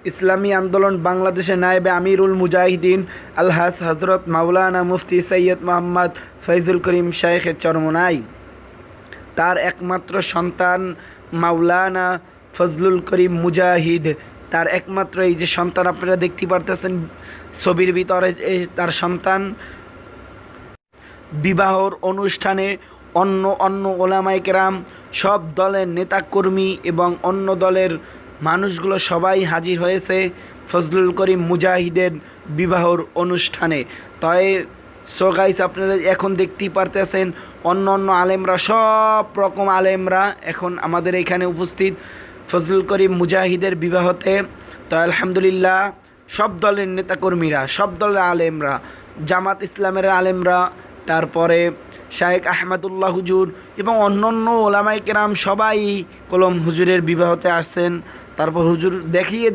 ইসলামী আন্দোলন বাংলাদেশে নায়েবে আমিরুল মুজাহিদিন আলহাজ হজরত মাওলানা মুফতি সৈয়দ মোহাম্মদ ফৈজুল করিম শাইখের চরমোনাই তার একমাত্র সন্তান মাওলানা ফজলুল করিম মুজাহিদ, তার একমাত্র এই যে সন্তান আপনারা দেখতে পারতেছেন ছবির ভিতরে, তার সন্তান বিবাহর অনুষ্ঠানে অন্য অন্য ওলামায়ে কেরাম, সব দলের নেতাকর্মী এবং অন্য দলের মানুষগুলো সবাই হাজির হয়েছে ফজলুল করিম মুজাহিদের বিবাহর অনুষ্ঠানে। তাই সো গাইস, আপনারা এখন দেখতেই পারতেছেন অন্য অন্য আলেমরা, সব রকম আলেমরা এখন আমাদের এখানে উপস্থিত ফজলুল করিম মুজাহিদের বিবাহতে। তো আলহামদুলিল্লাহ, সব দলের নেতাকর্মীরা, সব দলের আলেমরা, জামাত ইসলামের আলেমরা, তারপরে শায়েখ আহমদুল্লাহ হুজুর এবং অন্যান্য ওলামায়ে কেরাম সবাই কলম হুজুরের বিবাহতে আসছেন। তারপর হুজুর দেখিয়ে